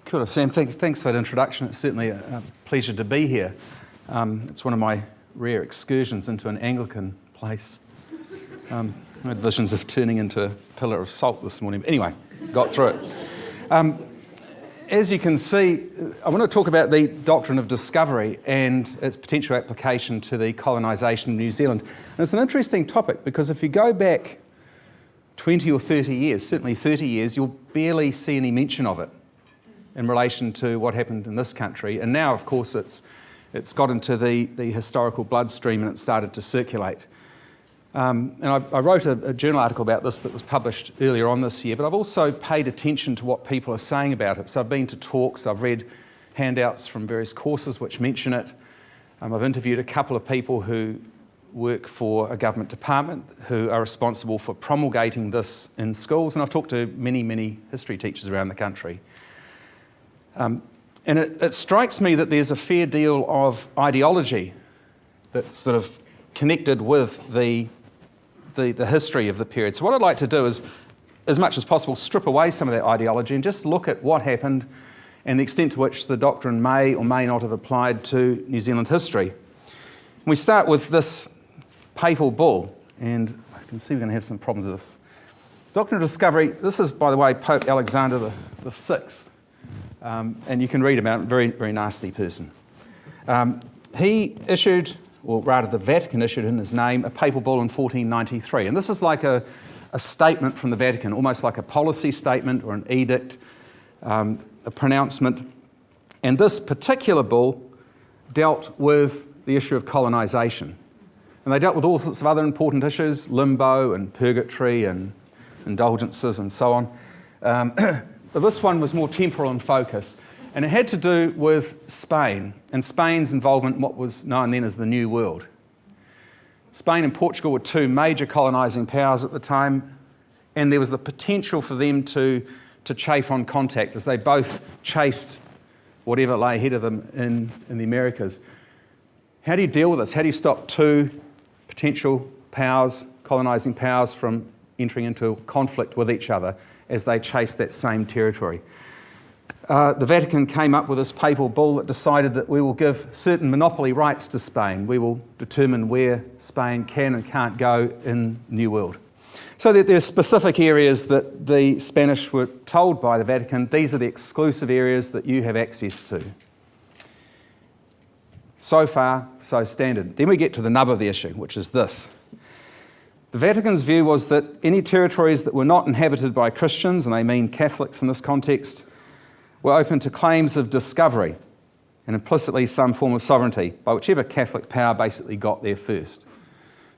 Kia ora, Sam. Thanks for that introduction. It's certainly a pleasure to be here. It's one of my rare excursions into an Anglican place. I had visions of turning into a pillar of salt this morning. But anyway, got through it. As you can see, I want to talk about the Doctrine of Discovery and its potential application to the colonisation of New Zealand. And it's an interesting topic because if you go back 20 or 30 years, certainly 30 years, you'll barely see any mention of it in relation to what happened in this country. And now, of course, it's got into the historical bloodstream and it started to circulate. And I wrote a journal article about this that was published earlier on this year, but I've also paid attention to what people are saying about it. So I've been to talks, I've read handouts from various courses which mention it. I've interviewed a couple of people who work for a government department who are responsible for promulgating this in schools, and I've talked to many, many history teachers around the country. And it strikes me that there's a fair deal of ideology that's sort of connected with the history of the period. So what I'd like to do is, as much as possible, strip away some of that ideology and just look at what happened and the extent to which the doctrine may or may not have applied to New Zealand history. And we start with this papal bull, and I can see we're going to have some problems with this. Doctrine of Discovery, this is, by the way, Pope Alexander the Sixth. And you can read about him, very, very nasty person. He issued, or rather the Vatican issued in his name, a papal bull in 1493. And this is like a statement from the Vatican, almost like a policy statement or an edict, a pronouncement. And this particular bull dealt with the issue of colonisation. And they dealt with all sorts of other important issues, limbo and purgatory and indulgences and so on. But this one was more temporal in focus, and it had to do with Spain and Spain's involvement in what was known then as the New World. Spain and Portugal were two major colonising powers at the time, and there was the potential for them to chafe on contact as they both chased whatever lay ahead of them in the Americas. How do you deal with this? How do you stop two potential powers, colonising powers, from entering into conflict with each other as they chased that same territory? The Vatican came up with this papal bull that decided that we will give certain monopoly rights to Spain. We will determine where Spain can and can't go in the New World. So that there are specific areas that the Spanish were told by the Vatican, these are the exclusive areas that you have access to. So far, so standard. Then we get to the nub of the issue, which is this. The Vatican's view was that any territories that were not inhabited by Christians, and they mean Catholics in this context, were open to claims of discovery and implicitly some form of sovereignty by whichever Catholic power basically got there first.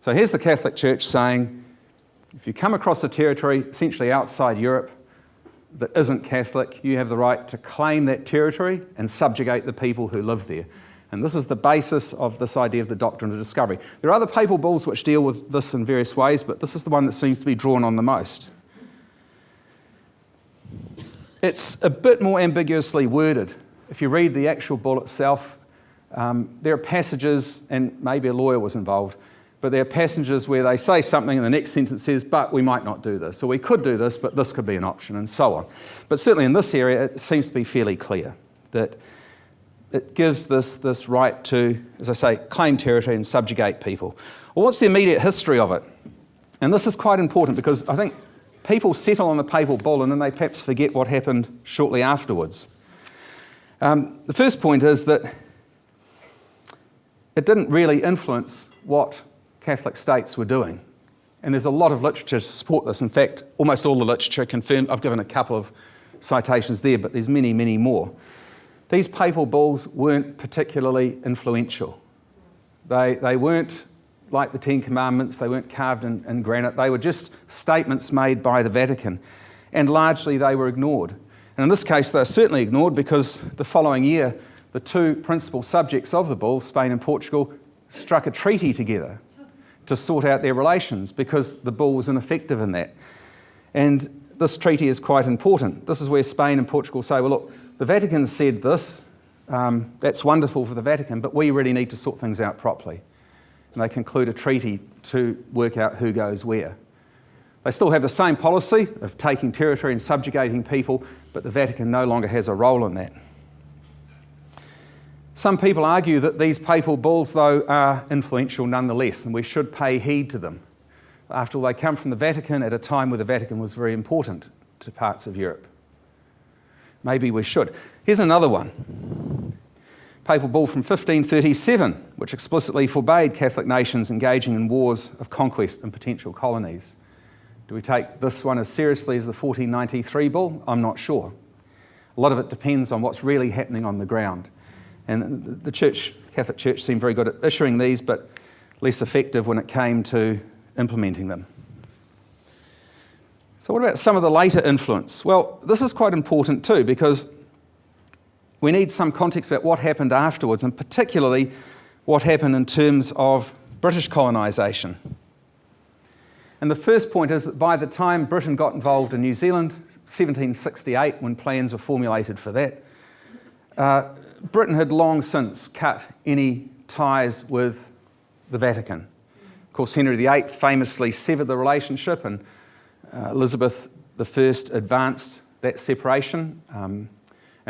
So here's the Catholic Church saying, if you come across a territory essentially outside Europe that isn't Catholic, you have the right to claim that territory and subjugate the people who live there. And this is the basis of this idea of the Doctrine of Discovery. There are other papal bulls which deal with this in various ways, but this is the one that seems to be drawn on the most. It's a bit more ambiguously worded. If you read the actual bull itself, there are passages, and maybe a lawyer was involved, but there are passages where they say something and the next sentence says, but we might not do this, or we could do this, but this could be an option, and so on. But certainly in this area, it seems to be fairly clear that it gives this right to, as I say, claim territory and subjugate people. Well, what's the immediate history of it? And this is quite important because I think people settle on the papal bull and then they perhaps forget what happened shortly afterwards. The first point is that it didn't really influence what Catholic states were doing. And there's a lot of literature to support this. In fact, almost all the literature confirmed. I've given a couple of citations there, but there's many, many more. These papal bulls weren't particularly influential. They weren't like the Ten Commandments, they weren't carved in granite, they were just statements made by the Vatican, and largely they were ignored. And in this case, they're certainly ignored because the following year, the two principal subjects of the bull, Spain and Portugal, struck a treaty together to sort out their relations because the bull was ineffective in that. And this treaty is quite important. This is where Spain and Portugal say, well, look, the Vatican said this, that's wonderful for the Vatican, but we really need to sort things out properly. And they conclude a treaty to work out who goes where. They still have the same policy of taking territory and subjugating people, but the Vatican no longer has a role in that. Some people argue that these papal bulls, though, are influential nonetheless, and we should pay heed to them. After all, they come from the Vatican at a time where the Vatican was very important to parts of Europe. Maybe we should. Here's another one. Papal bull from 1537, which explicitly forbade Catholic nations engaging in wars of conquest in potential colonies. Do we take this one as seriously as the 1493 bull? I'm not sure. A lot of it depends on what's really happening on the ground. And the Catholic Church seemed very good at issuing these, but less effective when it came to implementing them. So what about some of the later influence? Well, this is quite important too, because we need some context about what happened afterwards, and particularly what happened in terms of British colonisation. And the first point is that by the time Britain got involved in New Zealand, 1768, when plans were formulated for that, Britain had long since cut any ties with the Vatican. Of course, Henry VIII famously severed the relationship, and Elizabeth I advanced that separation, and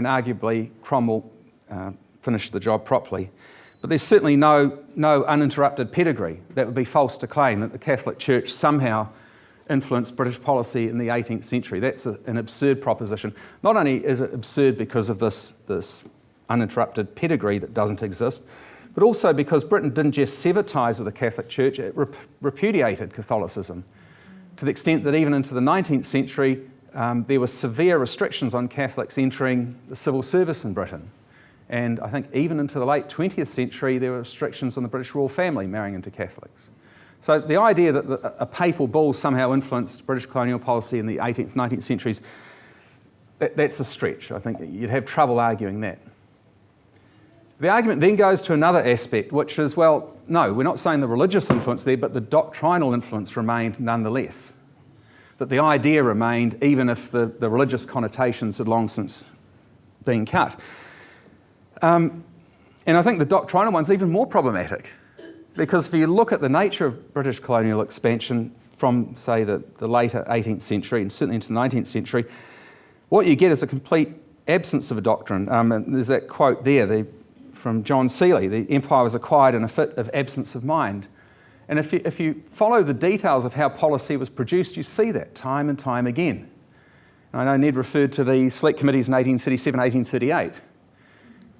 arguably Cromwell finished the job properly. But there's certainly no uninterrupted pedigree. That would be false to claim that the Catholic Church somehow influenced British policy in the 18th century. That's an absurd proposition. Not only is it absurd because of this uninterrupted pedigree that doesn't exist, but also because Britain didn't just sever ties with the Catholic Church, it repudiated Catholicism, to the extent that even into the 19th century there were severe restrictions on Catholics entering the civil service in Britain. And I think even into the late 20th century there were restrictions on the British royal family marrying into Catholics. So the idea that a papal bull somehow influenced British colonial policy in the 18th, 19th centuries, that's a stretch. I think you'd have trouble arguing that. The argument then goes to another aspect, which is, well, no, we're not saying the religious influence there, but the doctrinal influence remained nonetheless. That the idea remained, even if the religious connotations had long since been cut. And I think the doctrinal one's even more problematic, because if you look at the nature of British colonial expansion from, say, the later 18th century and certainly into the 19th century, what you get is a complete absence of a doctrine. And there's that quote there, from John Seeley, the empire was acquired in a fit of absence of mind. And if you follow the details of how policy was produced, you see that time and time again. And I know Ned referred to the select committees in 1837, 1838.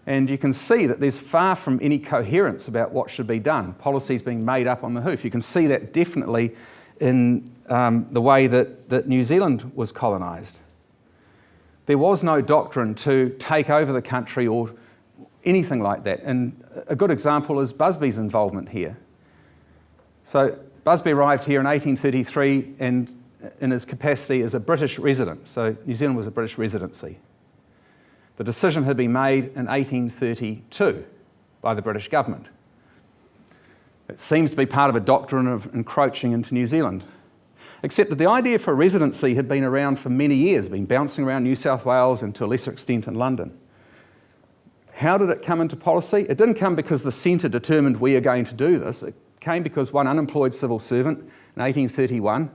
And you can see that there's far from any coherence about what should be done. Policies being made up on the hoof. You can see that definitely in the way that New Zealand was colonised. There was no doctrine to take over the country or anything like that. And a good example is Busby's involvement here. So Busby arrived here in 1833 and in his capacity as a British resident. So New Zealand was a British residency. The decision had been made in 1832 by the British government. It seems to be part of a doctrine of encroaching into New Zealand. Except that the idea for residency had been around for many years, been bouncing around New South Wales and to a lesser extent in London. How did it come into policy? It didn't come because the centre determined we are going to do this. It came because one unemployed civil servant in 1831,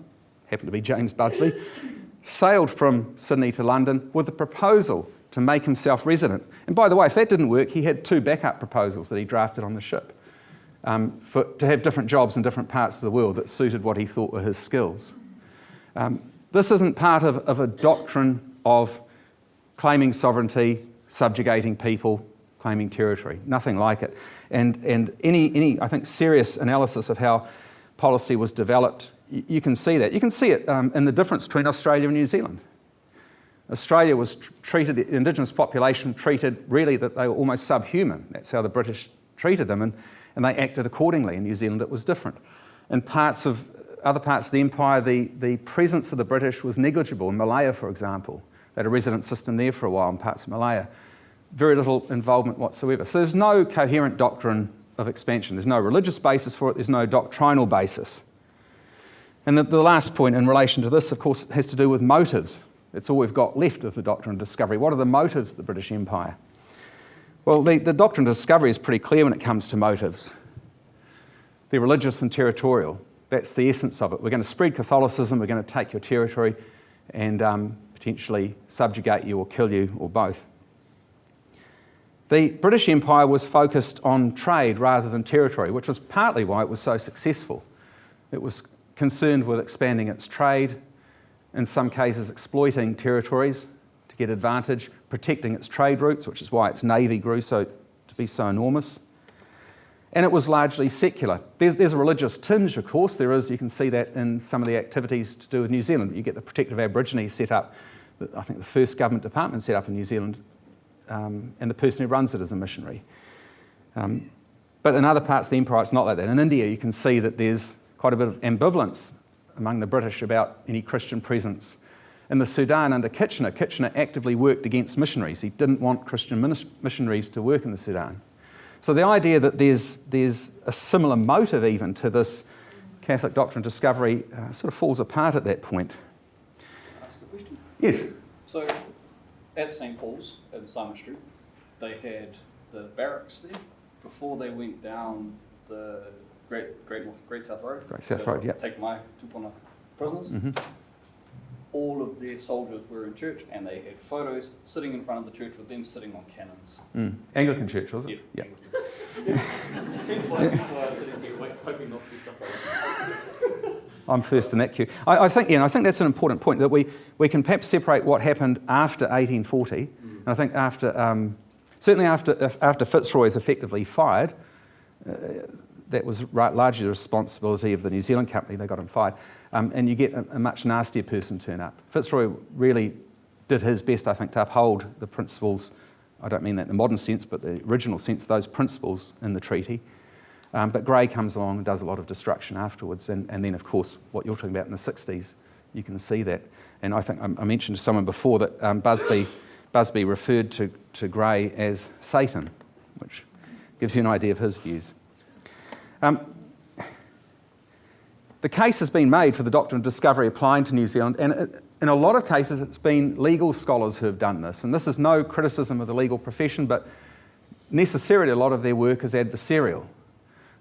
happened to be James Busby, sailed from Sydney to London with a proposal to make himself resident. And by the way, if that didn't work, he had two backup proposals that he drafted on the ship to have different jobs in different parts of the world that suited what he thought were his skills. This isn't part of a doctrine of claiming sovereignty, subjugating people, claiming territory, nothing like it. And any I think, serious analysis of how policy was developed, you can see that. You can see it in the difference between Australia and New Zealand. Australia was treated, the Indigenous population treated really that they were almost subhuman. That's how the British treated them, and they acted accordingly. In New Zealand it was different. In other parts of the empire, the presence of the British was negligible. In Malaya, for example, they had a resident system there for a while in parts of Malaya. Very little involvement whatsoever. So there's no coherent doctrine of expansion. There's no religious basis for it. There's no doctrinal basis. And the last point in relation to this, of course, has to do with motives. It's all we've got left of the Doctrine of Discovery. What are the motives of the British Empire? Well, the Doctrine of Discovery is pretty clear when it comes to motives. They're religious and territorial. That's the essence of it. We're going to spread Catholicism, we're going to take your territory and potentially subjugate you or kill you or both. The British Empire was focused on trade rather than territory, which was partly why it was so successful. It was concerned with expanding its trade, in some cases exploiting territories to get advantage, protecting its trade routes, which is why its navy grew to be so enormous. And it was largely secular. There's a religious tinge, of course. There is. You can see that in some of the activities to do with New Zealand. You get the Protective Aborigines set up. I think the first government department set up in New Zealand, and the person who runs it is a missionary. But in other parts of the empire, it's not like that. In India, you can see that there's quite a bit of ambivalence among the British about any Christian presence. In the Sudan under Kitchener actively worked against missionaries. He didn't want Christian missionaries to work in the Sudan. So the idea that there's a similar motive even to this Catholic Doctrine of Discovery sort of falls apart at that point. Can I ask a question? Yes. So at St. Paul's in Summer Street, they had the barracks there before they went down the Great South Road. Great South Road, yeah. Take my tupuna prisoners. Mm-hmm. All of their soldiers were in church, and they had photos sitting in front of the church with them sitting on cannons. Anglican church, was it? Yeah. I'm first in that queue. I think that's an important point, that we can perhaps separate what happened after 1840, and I think certainly after Fitzroy is effectively fired, that was largely the responsibility of the New Zealand company. They got him fired. And you get a much nastier person turn up. Fitzroy really did his best, I think, to uphold the principles. I don't mean that in the modern sense, but the original sense, those principles in the treaty. But Grey comes along and does a lot of destruction afterwards. And then, of course, what you're talking about in the 60s, you can see that. And I think I mentioned to someone before that Busby referred to Grey as Satan, which gives you an idea of his views. The case has been made for the Doctrine of Discovery applying to New Zealand, and in a lot of cases it's been legal scholars who have done this. And this is no criticism of the legal profession, but necessarily a lot of their work is adversarial.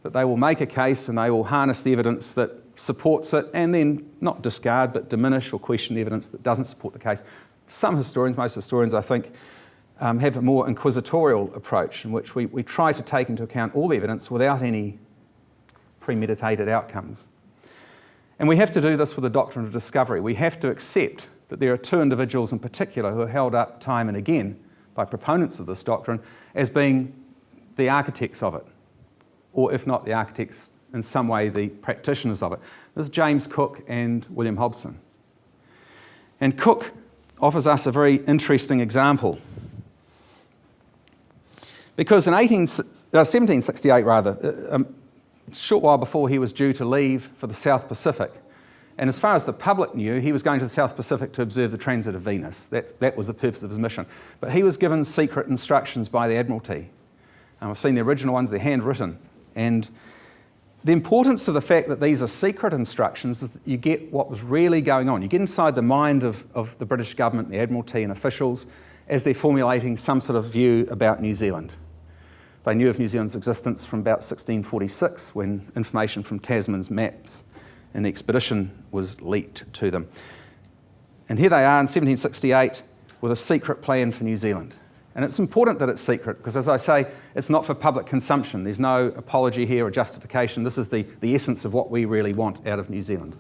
That they will make a case and they will harness the evidence that supports it and then not discard but diminish or question the evidence that doesn't support the case. Some historians, most historians I think, have a more inquisitorial approach in which we try to take into account all the evidence without any premeditated outcomes. And we have to do this with the Doctrine of Discovery. We have to accept that there are two individuals in particular who are held up time and again by proponents of this doctrine as being the architects of it, or if not the architects, in some way the practitioners of it. This is James Cook and William Hobson. And Cook offers us a very interesting example. Because in 1768, a short while before he was due to leave for the South Pacific, and as far as the public knew, he was going to the South Pacific to observe the transit of Venus. That was the purpose of his mission. But he was given secret instructions by the Admiralty. I've seen the original ones, they're handwritten. And the importance of the fact that these are secret instructions is that you get what was really going on. You get inside the mind of the British government, the Admiralty and officials, as they're formulating some sort of view about New Zealand. They knew of New Zealand's existence from about 1646 when information from Tasman's maps and the expedition was leaked to them. And here they are in 1768 with a secret plan for New Zealand. And it's important that it's secret because, as I say, it's not for public consumption. There's no apology here or justification. This is the essence of what we really want out of New Zealand.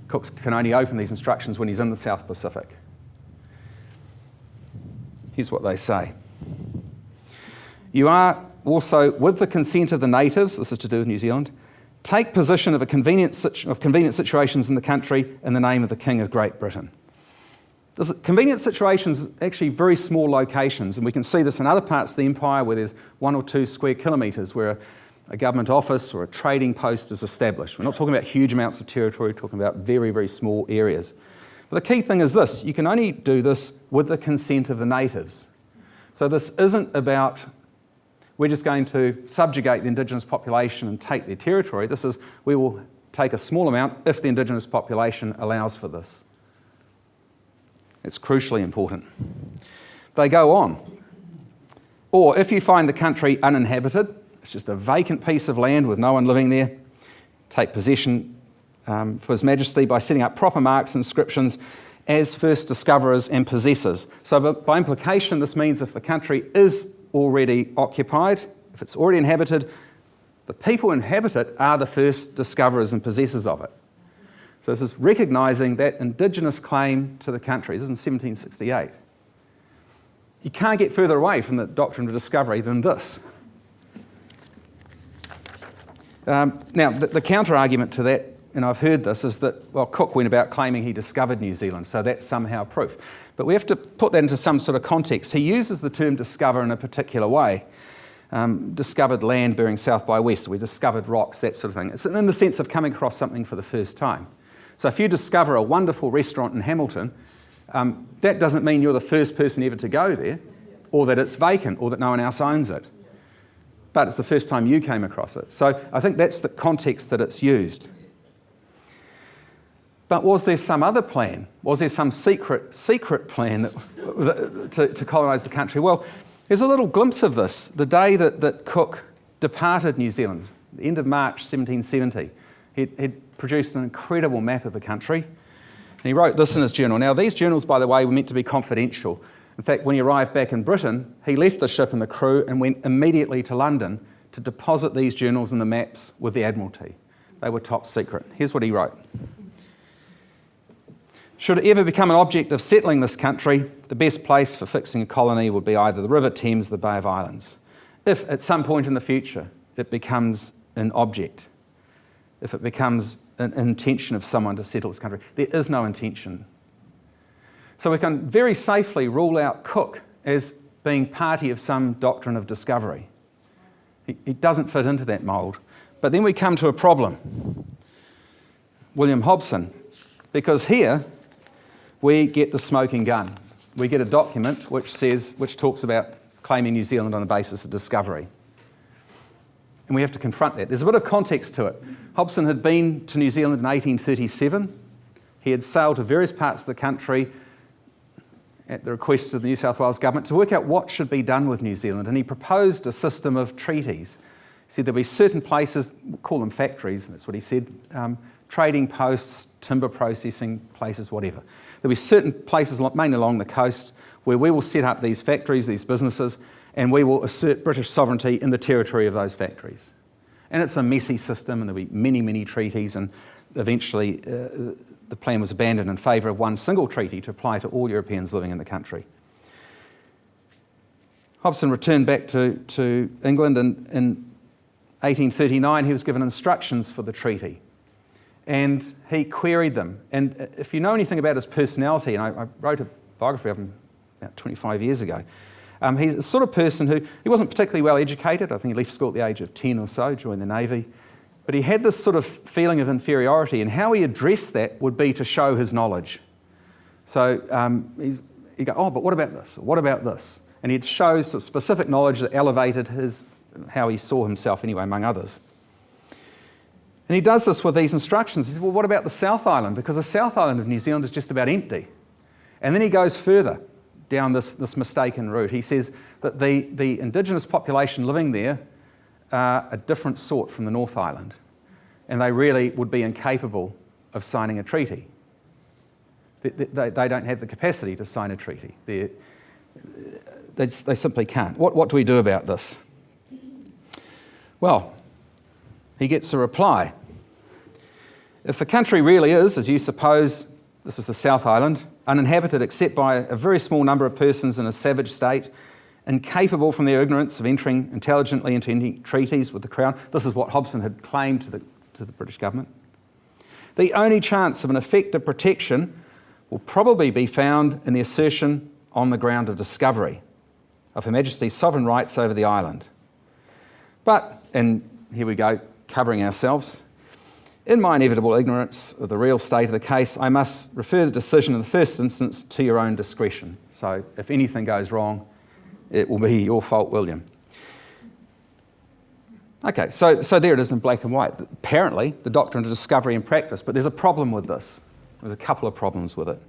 Cook can only open these instructions when he's in the South Pacific. Here's what they say. You are also, with the consent of the natives, this is to do with New Zealand, take possession of convenient situations in the country in the name of the King of Great Britain. Convenient situations are actually very small locations, and we can see this in other parts of the empire where there's 1 or 2 square kilometres where a government office or a trading post is established. We're not talking about huge amounts of territory, we're talking about very, very small areas. But the key thing is this, you can only do this with the consent of the natives. So this isn't about we're just going to subjugate the Indigenous population and take their territory. This is, we will take a small amount if the Indigenous population allows for this. It's crucially important. They go on. Or if you find the country uninhabited, it's just a vacant piece of land with no one living there, take possession for His Majesty by setting up proper marks and inscriptions as first discoverers and possessors. So by implication, this means if the country is already occupied, if it's already inhabited, the people who inhabit it are the first discoverers and possessors of it. So this is recognising that indigenous claim to the country. This is in 1768. You can't get further away from the Doctrine of Discovery than this. Now, the counter-argument to that, and I've heard this, is that, well, Cook went about claiming he discovered New Zealand, so that's somehow proof. But we have to put that into some sort of context. He uses the term discover in a particular way. Discovered land bearing south by west, we discovered rocks, that sort of thing. It's in the sense of coming across something for the first time. So if you discover a wonderful restaurant in Hamilton, that doesn't mean you're the first person ever to go there, or that it's vacant, or that no one else owns it. But it's the first time you came across it. So I think that's the context that it's used. But was there some other plan? Was there some secret plan to colonise the country? Well, there's a little glimpse of this. The day that Cook departed New Zealand, the end of March 1770, he'd produced an incredible map of the country. And he wrote this in his journal. Now, these journals, by the way, were meant to be confidential. In fact, when he arrived back in Britain, he left the ship and the crew and went immediately to London to deposit these journals and the maps with the Admiralty. They were top secret. Here's what he wrote. Should it ever become an object of settling this country, the best place for fixing a colony would be either the River Thames or the Bay of Islands. If at some point in the future it becomes an object, if it becomes an intention of someone to settle this country, there is no intention. So we can very safely rule out Cook as being party of some doctrine of discovery. He doesn't fit into that mould. But then we come to a problem. William Hobson, because here we get the smoking gun. We get a document which talks about claiming New Zealand on the basis of discovery. And we have to confront that. There's a bit of context to it. Hobson had been to New Zealand in 1837. He had sailed to various parts of the country at the request of the New South Wales government to work out what should be done with New Zealand. And he proposed a system of treaties. He said there'll be certain places, we'll call them factories, that's what he said, trading posts, timber processing places, whatever. There'll be certain places, mainly along the coast, where we will set up these factories, these businesses, and we will assert British sovereignty in the territory of those factories. And it's a messy system, and there'll be many, many treaties, and eventually the plan was abandoned in favour of one single treaty to apply to all Europeans living in the country. Hobson returned back to England, and in 1839 he was given instructions for the treaty. And he queried them. And if you know anything about his personality, and I wrote a biography of him about 25 years ago, he's the sort of person who, he wasn't particularly well educated. I think he left school at the age of 10 or so, joined the Navy. But he had this sort of feeling of inferiority, and how he addressed that would be to show his knowledge. So he'd go, oh, but what about this? What about this? And he'd show some specific knowledge that elevated how he saw himself anyway, among others. And he does this with these instructions. He says, well, what about the South Island? Because the South Island of New Zealand is just about empty. And then he goes further down this mistaken route. He says that the indigenous population living there are a different sort from the North Island, and they really would be incapable of signing a treaty. They don't have the capacity to sign a treaty. They simply can't. What do we do about this? Well, he gets a reply. If the country really is, as you suppose, this is the South Island, uninhabited except by a very small number of persons in a savage state, incapable from their ignorance of entering intelligently into any treaties with the Crown, this is what Hobson had claimed to the British government, the only chance of an effective protection will probably be found in the assertion on the ground of discovery of Her Majesty's sovereign rights over the island. But, and here we go, covering ourselves, in my inevitable ignorance of the real state of the case, I must refer the decision in the first instance to your own discretion. So if anything goes wrong, it will be your fault, William. Okay, so there it is in black and white. Apparently, the doctrine of discovery in practice, but there's a problem with this. There's a couple of problems with it.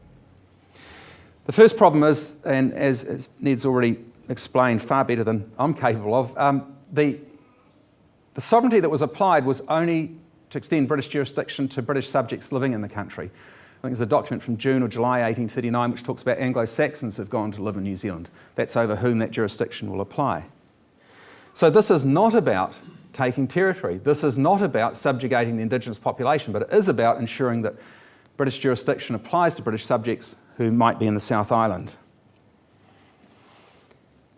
The first problem is, and as Ned's already explained far better than I'm capable of, the sovereignty that was applied was only to extend British jurisdiction to British subjects living in the country. think there's a document from June or July 1839 which talks about Anglo-Saxons who've gone to live in New Zealand. That's over whom that jurisdiction will apply. So this is not about taking territory. This is not about subjugating the Indigenous population, but it is about ensuring that British jurisdiction applies to British subjects who might be in the South Island.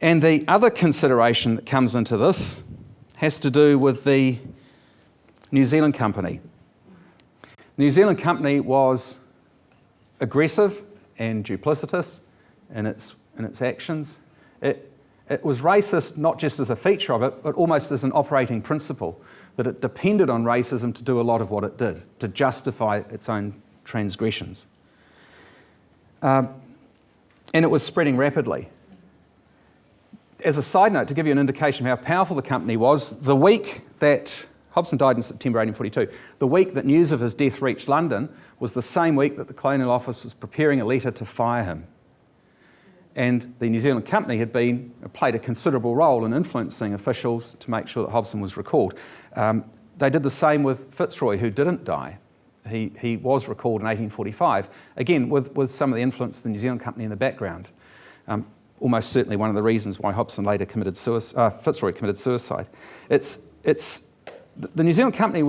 And the other consideration that comes into this has to do with the New Zealand Company. The New Zealand Company was aggressive and duplicitous in its actions. It was racist not just as a feature of it, but almost as an operating principle, that it depended on racism to do a lot of what it did, to justify its own transgressions. And it was spreading rapidly. As a side note, to give you an indication of how powerful the company was, the week that Hobson died in September 1842, the week that news of his death reached London was the same week that the Colonial Office was preparing a letter to fire him. And the New Zealand Company had played a considerable role in influencing officials to make sure that Hobson was recalled. They did the same with Fitzroy, who didn't die. He was recalled in 1845, again with some of the influence of the New Zealand Company in the background. Almost certainly one of the reasons why Hobson later Fitzroy committed suicide. The New Zealand Company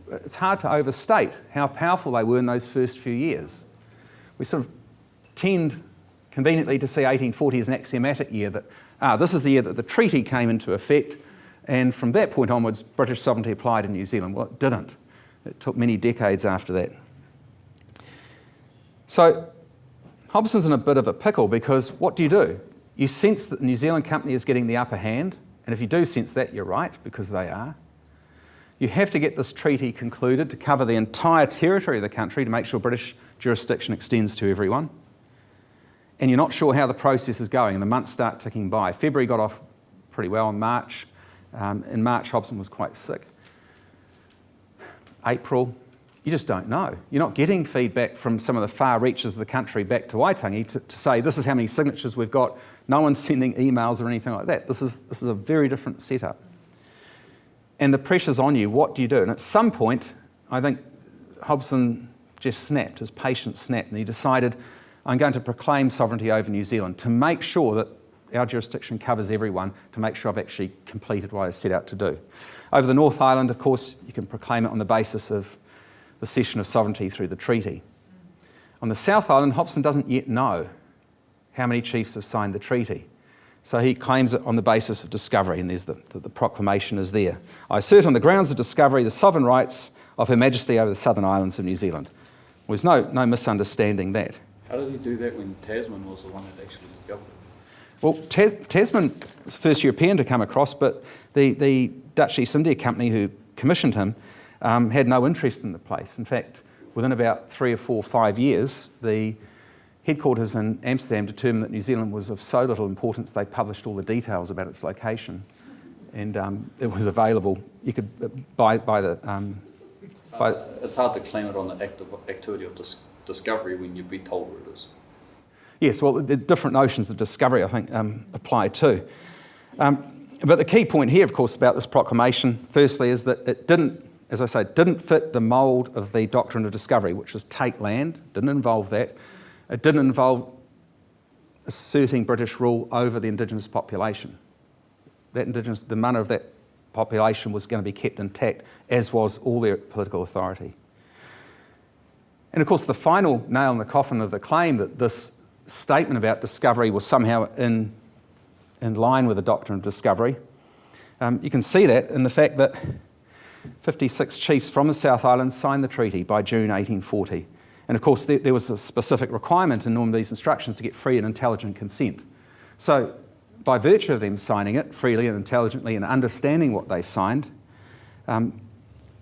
it's hard to overstate how powerful they were in those first few years. We sort of tend conveniently to see 1840 as an axiomatic year, that this is the year that the treaty came into effect, and from that point onwards, British sovereignty applied in New Zealand. Well, it didn't. It took many decades after that. So Hobson's in a bit of a pickle, because what do? You sense that the New Zealand Company is getting the upper hand, and if you do sense that, you're right, because they are. You have to get this treaty concluded to cover the entire territory of the country to make sure British jurisdiction extends to everyone. And you're not sure how the process is going, and the months start ticking by. February got off pretty well in March. In March, Hobson was quite sick. April, you just don't know. You're not getting feedback from some of the far reaches of the country back to Waitangi to say, this is how many signatures we've got. No one's sending emails or anything like that. This is a very different setup. And the pressure's on you. What do? And at some point, I think Hobson just snapped, his patience snapped, and he decided, I'm going to proclaim sovereignty over New Zealand to make sure that our jurisdiction covers everyone, to make sure I've actually completed what I set out to do. Over the North Island, of course, you can proclaim it on the basis of the cession of sovereignty through the treaty. On the South Island, Hobson doesn't yet know how many chiefs have signed the treaty. So he claims it on the basis of discovery, and there's the proclamation is there. I assert on the grounds of discovery the sovereign rights of Her Majesty over the Southern Islands of New Zealand. Well, there's no misunderstanding that. How did he do that when Tasman was the one that actually discovered it? Well, Tasman was the first European to come across, but the Dutch East India Company who commissioned him had no interest in the place. In fact, within about 3 or 4 or 5 years, the headquarters in Amsterdam determined that New Zealand was of so little importance they published all the details about its location, and it was available. You could buy the. It's hard to claim it on the activity of discovery when you've been told where it is. Yes, well, the different notions of discovery, I think, apply too. But the key point here, of course, about this proclamation, firstly, is that it didn't fit the mould of the Doctrine of Discovery, which was take land, didn't involve that. It didn't involve asserting British rule over the Indigenous population. The manner of that population was going to be kept intact, as was all their political authority. And of course, the final nail in the coffin of the claim that this statement about discovery was somehow in line with the Doctrine of Discovery, you can see that in the fact that 56 chiefs from the South Island signed the treaty by June 1840. And of course, there was a specific requirement in Normandy's instructions to get free and intelligent consent. So by virtue of them signing it freely and intelligently and understanding what they signed,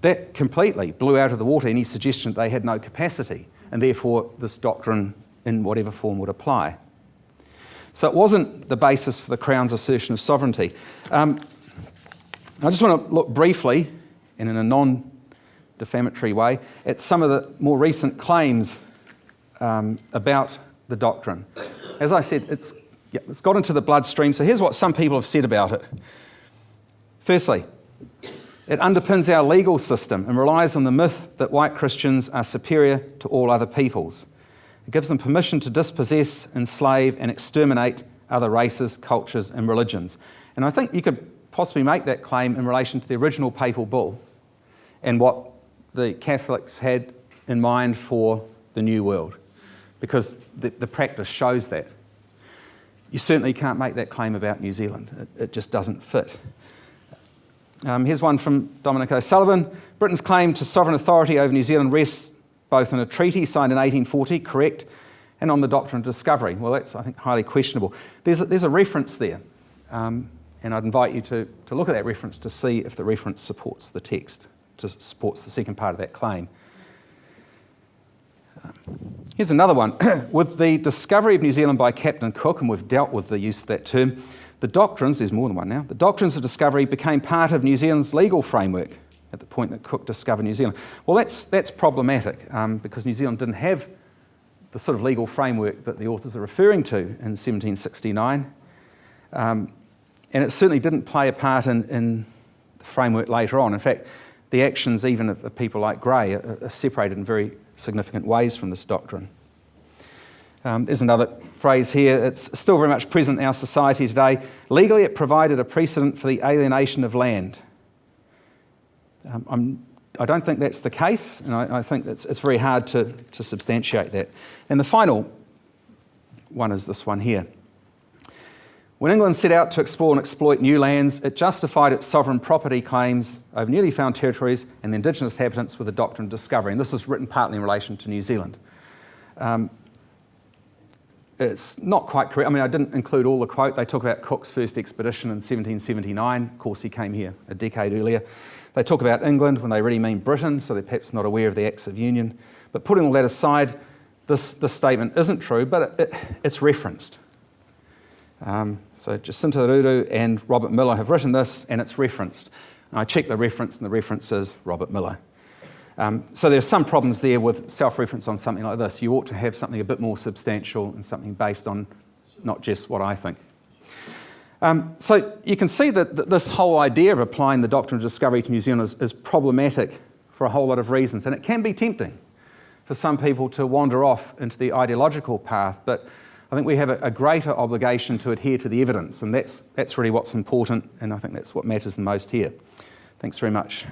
that completely blew out of the water any suggestion that they had no capacity, and therefore this doctrine in whatever form would apply. So it wasn't the basis for the Crown's assertion of sovereignty. I just want to look briefly, and in a non-defamatory way, at some of the more recent claims about the doctrine. As I said, it's got into the bloodstream, so here's what some people have said about it. Firstly, It underpins our legal system and relies on the myth that white Christians are superior to all other peoples. It gives them permission to dispossess, enslave and exterminate other races, cultures and religions. And I think you could possibly make that claim in relation to the original papal bull and what the Catholics had in mind for the New World, because the practice shows that. You certainly can't make that claim about New Zealand. It just doesn't fit. Here's one from Dominic O'Sullivan. Britain's claim to sovereign authority over New Zealand rests both on a treaty signed in 1840, correct, and on the Doctrine of Discovery. Well, that's, I think, highly questionable. There's a reference there, and I'd invite you to look at that reference to see if the reference supports the text, supports the second part of that claim. Here's another one. With the discovery of New Zealand by Captain Cook, and we've dealt with the use of that term, the doctrines, there's more than one now, the doctrines of discovery became part of New Zealand's legal framework at the point that Cook discovered New Zealand. Well, that's problematic because New Zealand didn't have the sort of legal framework that the authors are referring to in 1769. And it certainly didn't play a part in the framework later on. In fact, the actions even of people like Gray are separated in very significant ways from this doctrine. There's another phrase here. It's still very much present in our society today. Legally, it provided a precedent for the alienation of land. I don't think that's the case, and I think it's very hard to substantiate that. And the final one is this one here. When England set out to explore and exploit new lands, it justified its sovereign property claims over newly found territories and the indigenous inhabitants with the Doctrine of Discovery. And this was written partly in relation to New Zealand. It's not quite correct. I mean, I didn't include all the quote. They talk about Cook's first expedition in 1779. Of course, he came here a decade earlier. They talk about England when they really mean Britain, so they're perhaps not aware of the Acts of Union. But putting all that aside, this statement isn't true, but it's referenced. So Jacinta Ruru and Robert Miller have written this, and it's referenced. And I checked the reference, and the reference is Robert Miller. So there's some problems there with self-reference on something like this. You ought to have something a bit more substantial and something based on not just what I think. So you can see that this whole idea of applying the Doctrine of Discovery to New Zealand is problematic for a whole lot of reasons, and it can be tempting for some people to wander off into the ideological path, but I think we have a greater obligation to adhere to the evidence, and that's really what's important, and I think that's what matters the most here. Thanks very much.